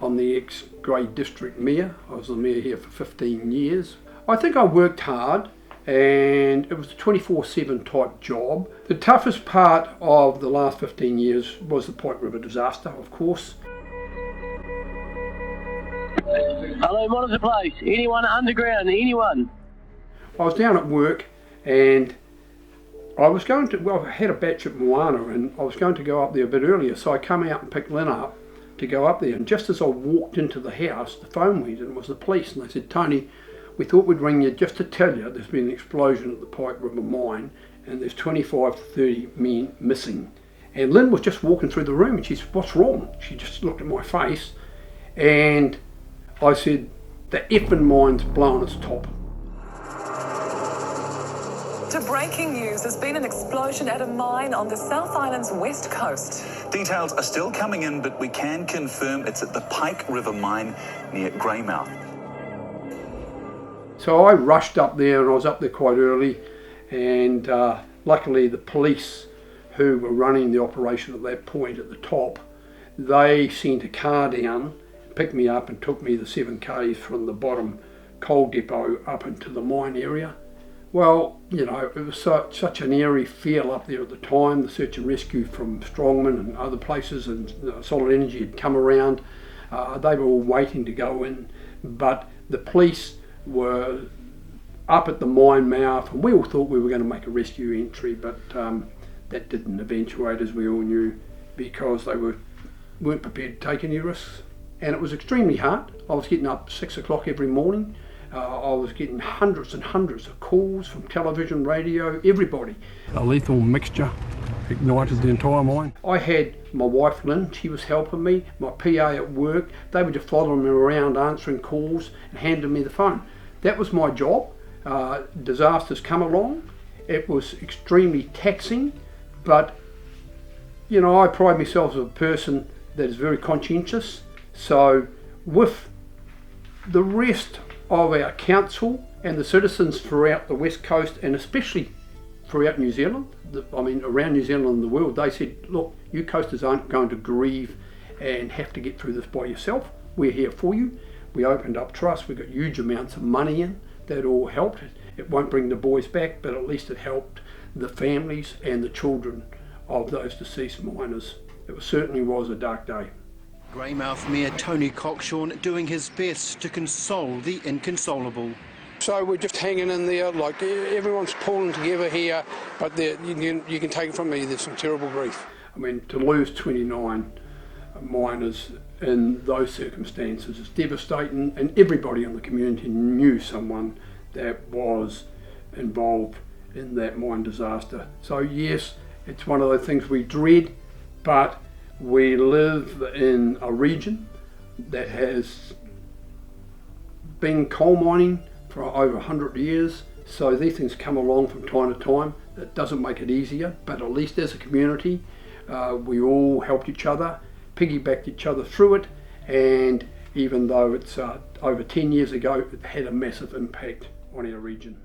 I'm the ex-Grey District Mayor. I was the Mayor here for 15 years. I think I worked hard, and it was a 24/7 type job. The toughest part of the last 15 years was the Pike River disaster, of course. Hello, monitor place. Anyone underground? Anyone? I was down at work and I had a batch at Moana and I was going to go up there a bit earlier, so I come out and picked Lynn up to go up there, and just as I walked into the house, the phone went and it was the police, and they said, "Tony, we thought we'd ring you just to tell you there's been an explosion at the Pike River Mine and there's 25 to 30 men missing." And Lynn was just walking through the room and she said, "What's wrong?" She just looked at my face and I said, "The effing mine's blown its top." To breaking news, there's been an explosion at a mine on the South Island's west coast. Details are still coming in, but we can confirm it's at the Pike River Mine near Greymouth. So I rushed up there, and I was up there quite early, and luckily the police who were running the operation at that point at the top, they sent a car down, picked me up and took me the 7 k's from the bottom coal depot up into the mine area. Well, you know, it was such an eerie feel up there at the time. The search and rescue from Strongman and other places and Solid Energy had come around. They were all waiting to go in, but the police were up at the mine mouth, and we all thought we were going to make a rescue entry, but that didn't eventuate, as we all knew, because they weren't prepared to take any risks. And it was extremely hard. I was getting up 6 o'clock every morning. I was getting hundreds and hundreds of calls from television, radio, everybody. A lethal mixture ignited the entire mine. I had my wife Lynn, she was helping me, my PA at work. They were just following me around answering calls and handing me the phone. That was my job. Disasters come along. It was extremely taxing, but you know, I pride myself as a person that is very conscientious. So with the rest of our council and the citizens throughout the West Coast, and especially throughout New Zealand, around New Zealand and the world, they said, "Look, you coasters aren't going to grieve and have to get through this by yourself. We're here for you." We opened up trust, we got huge amounts of money in, that all helped. It won't bring the boys back, but at least it helped the families and the children of those deceased miners. It certainly was a dark day. Greymouth Mayor Tony Kokshoorn doing his best to console the inconsolable. So we're just hanging in there, like everyone's pulling together here, but you can take it from me, there's some terrible grief. I mean, to lose 29 miners in those circumstances is devastating, and everybody in the community knew someone that was involved in that mine disaster. So yes, it's one of those things we dread, but we live in a region that has been coal mining for over 100 years, so these things come along from time to time. That doesn't make it easier, but at least as a community, we all helped each other, piggybacked each other through it, and even though it's over 10 years ago, it had a massive impact on our region.